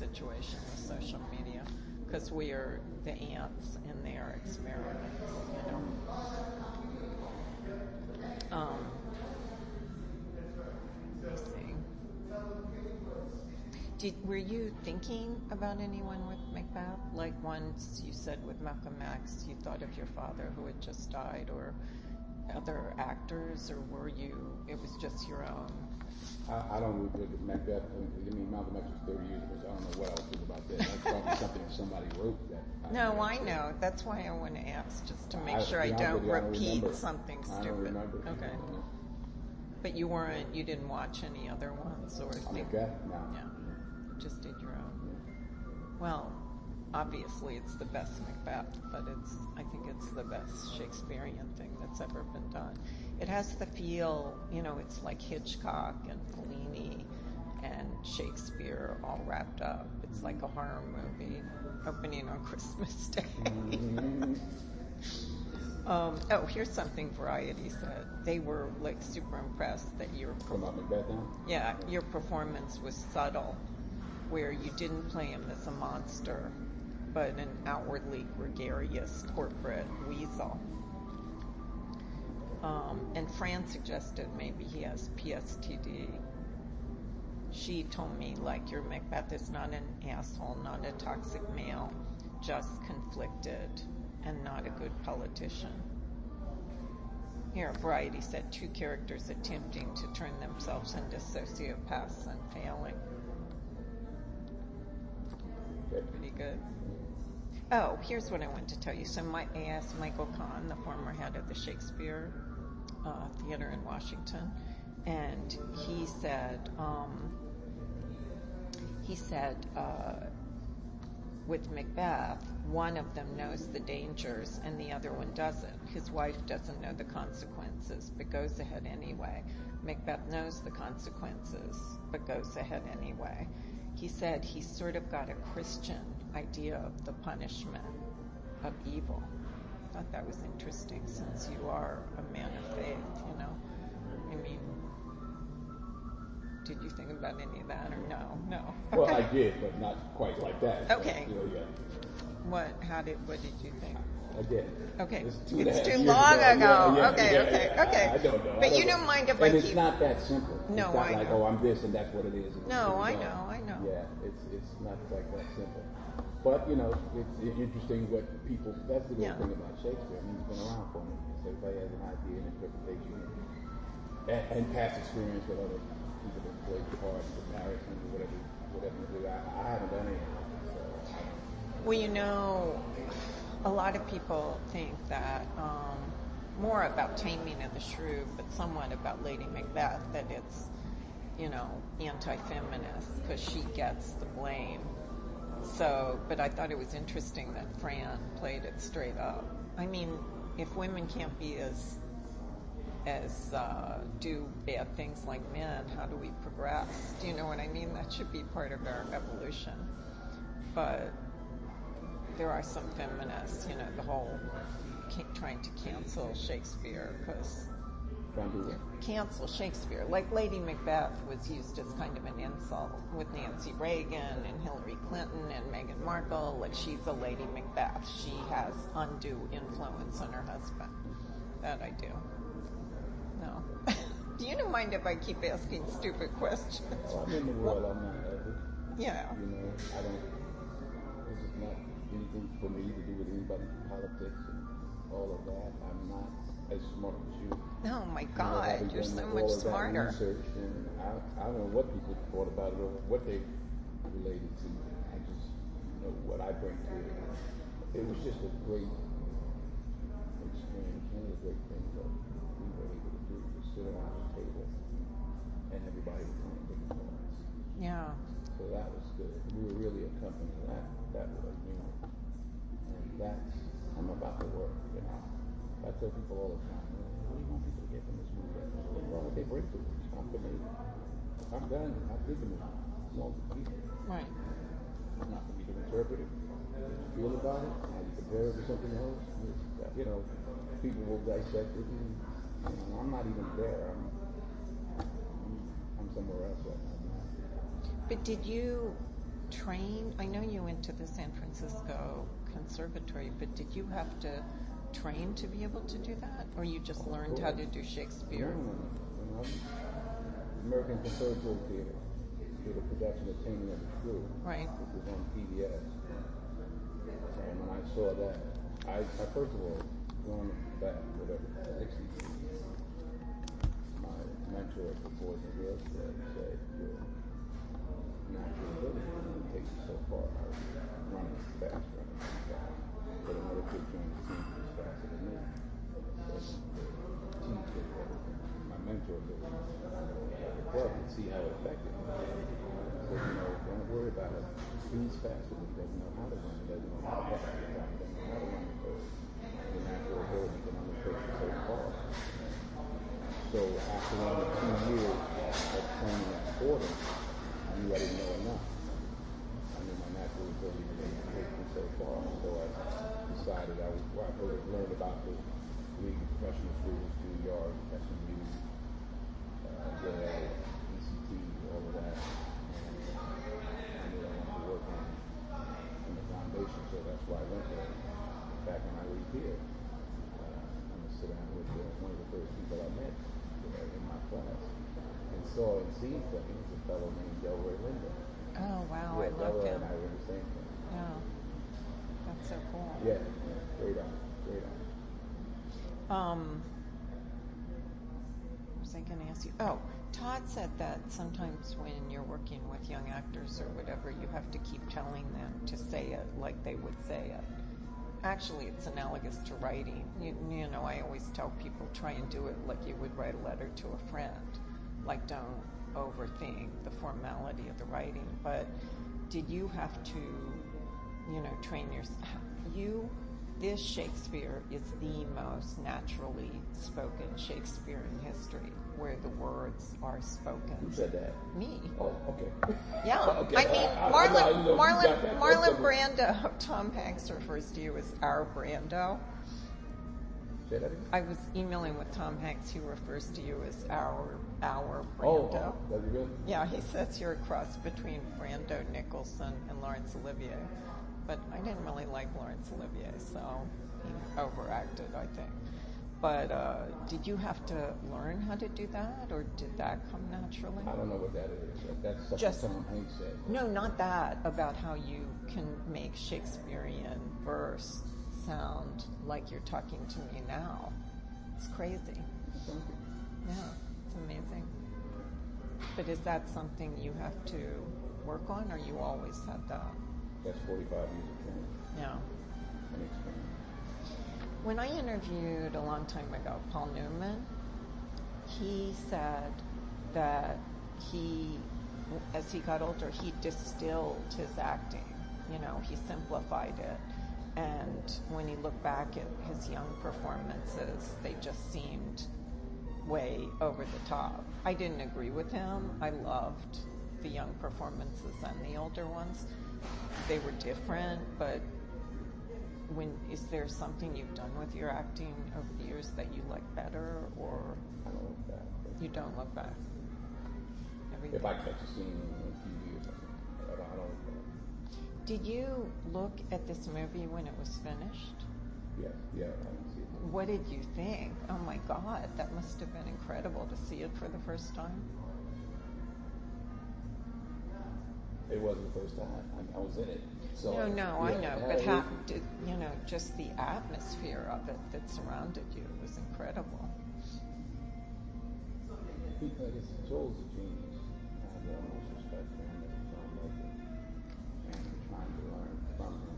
situation with social media, because we are the ants in their experiments, you know. Let's see. Were you thinking about anyone with Macbeth? Like once you said with Malcolm X, you thought of your father who had just died, or other actors, or were you, it was just your own? I don't look at Macbeth. I mean, Malcolm X was 30 years ago, so I don't know what I would think about that. That's probably something that somebody wrote. No, I know. That's why I want to ask, just to make sure I don't repeat something stupid. I don't remember. Okay. But you didn't watch any other ones, or think? Macbeth? No. Yeah. Just did your own. Well, obviously it's the best Macbeth, but I think it's the best Shakespearean thing that's ever been done. It has the feel, you know, it's like Hitchcock and Fellini and Shakespeare all wrapped up. It's like a horror movie opening on Christmas Day. Here's something Variety said. They were like super impressed that your performance was subtle, where you didn't play him as a monster, but an outwardly gregarious corporate weasel. And Fran suggested maybe he has PSTD. She told me, like, your Macbeth is not an asshole, not a toxic male, just conflicted and not a good politician. Here, Variety said 2 characters attempting to turn themselves into sociopaths and failing. Pretty good. Oh, here's what I wanted to tell you. So I asked Michael Kahn, the former head of the Shakespeare Theater in Washington, and he said with Macbeth, one of them knows the dangers and the other one doesn't. His wife doesn't know the consequences, but goes ahead anyway. Macbeth knows the consequences, but goes ahead anyway. He said he sort of got a Christian idea of the punishment of evil. I thought that was interesting, since you are a man of faith, you know. I mean, did you think about any of that, or no? No. Okay. Well, I did, but not quite like that. Okay. So, yeah. What did you think? I did. Okay. It's too long ago. Yeah, Okay. I don't know. But you don't mind if I keep... it's not that simple. No, it's not I like, know. oh, I'm this and that's what it is. No, I know. Yeah, it's not like that simple. But, you know, it's interesting what people, that's the good thing about Shakespeare. I mean, he's been around for me. So everybody has an idea and interpretation and past experience with other people that played the part in comparison or whatever you do. I haven't done anything. So I don't. Well, you know, a lot of people think that more about Taming of the Shrew, but somewhat about Lady Macbeth, that it's, you know, anti-feminist because she gets the blame. So, but I thought it was interesting that Fran played it straight up. I mean, if women can't be as do bad things like men, how do we progress? Do you know what I mean? That should be part of our evolution. But there are some feminists, you know, the whole trying to cancel Shakespeare because cancel Shakespeare. Like Lady Macbeth was used as kind of an insult with Nancy Reagan and Hillary Clinton and Meghan Markle. Like, she's a Lady Macbeth. She has undue influence on her husband. That I do. No. Do you don't mind if I keep asking stupid questions? Oh, I'm in the world. I'm not ever. Yeah. You know, I don't. This is not anything for me to do with anybody's politics and all of that. I'm not as smart as you. Oh my God, you're so much smarter. Research, and I don't know what people thought about it or what they related to. I just know what I bring to it. It was just a great experience. One of the great things that we were able to do was sit around the table and everybody was playing different parts. Yeah. So that was good. We were really a company. That was, you know, and that's, I'm about to work, you know. I tell people all the time, what do you want people to get from this movie? What's wrong with their breakthrough? It's not for me. I'm done. I did the movie. It's all for people. Right. It's not for me to interpret it. What you feel about it, how you compare it to something else. You know, people will dissect it, and you know, I'm not even there. I'm somewhere else right now. But did you train? I know you went to the San Francisco Conservatory, but did you have to train to be able to do that, or you just learned how to do Shakespeare? No. American Conservatory Theater did a production of Taming of the Shrew, right, which was on PBS. And when I saw that, I first of all, going back, whatever, 60s, my mentor at the Boys and Girls Club said, your natural ability will take you so far. I was running fast. But another kid joined the team who was faster than me. So the teacher, my mentor, at the club to see how it affected me. So, don't worry about it. He's faster, but he doesn't know how to run. He doesn't know how to pass the time. He doesn't know how to run the code. Your natural ability can only take you so far. So after only 2 years of training at Fordham, I knew I didn't know enough. I knew my natural ability was able to take me so far. So I decided I would have learned about the league of professional schools, Juilliard, SMU, Yale, ECT, all of that. And I knew I wanted to work on the foundation, so that's why I went there. Back when I leave here, I'm going to sit down with one of the first people I met in my class and saw and seen things, a fellow named Delroy Lindo. Oh, wow, I love Delroy him. and I were the same thing. Yeah, that's so cool. Yeah, great eye, great eye. What was I going to ask you? Oh, Todd said that sometimes when you're working with young actors or whatever, you have to keep telling them to say it like they would say it. Actually, it's analogous to writing. You know, I always tell people, try and do it like you would write a letter to a friend. Like, don't overthink the formality of the writing. But did you have to, train yourself? This Shakespeare is the most naturally spoken Shakespeare in history, where the words are spoken. Who said that? Me. Oh, okay. Yeah. Okay. I mean, Marlon Brando, Tom Hanks refers to you as our Brando. Say that again? I was emailing with Tom Hanks, he refers to you as our Brando. Oh, does he really? Yeah, he says you're a cross between Brando Nicholson and Laurence Olivier. But I didn't really like Laurence Olivier, so he overacted, I think. But did you have to learn how to do that, or did that come naturally? I don't know what that is. That's something Tom Hanks said. No, not that. About how you can make Shakespearean verse sound like you're talking to me now. It's crazy. Yeah, it's amazing. But is that something you have to work on, or you always had that? That's 45 years of training. Yeah. And experience. When I interviewed a long time ago Paul Newman, he said that as he got older, he distilled his acting. He simplified it. And when he looked back at his young performances, they just seemed way over the top. I didn't agree with him. I loved the young performances and the older ones. They were different, but is there something you've done with your acting over the years that you like better, or I don't look back. You don't look back? Everything. If I catch a scene on TV or something, I don't look back. Did you look at this movie when it was finished? Yeah, I didn't see it. What did you think? Oh my God, that must have been incredible to see it for the first time. It wasn't the first time. I was in it. So No, yeah, I know, but how did just the atmosphere of it that surrounded you was incredible. Joel's a genius. I have the utmost respect for him as a filmmaker, and I'm trying to learn from him.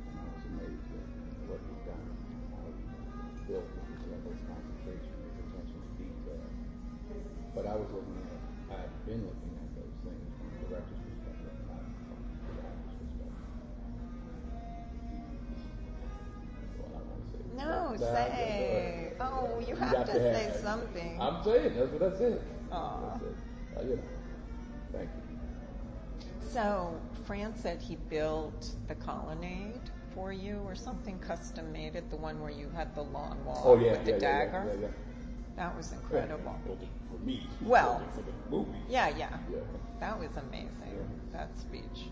And I was amazed at what he's done, how he built his level of concentration, his attention to detail. But I've been looking at those things from a director's perspective, not from the actor's perspective. Well, I won't say. No, say. Oh, you have to say something. I'm saying, that's what I said. Aw. Thank you. So, Fran said he built the colonnade for you or something, custom made it, the one where you had the long wall with the dagger. Yeah. That was incredible. Built it for me. Well, for the movie. yeah. That was amazing, that speech.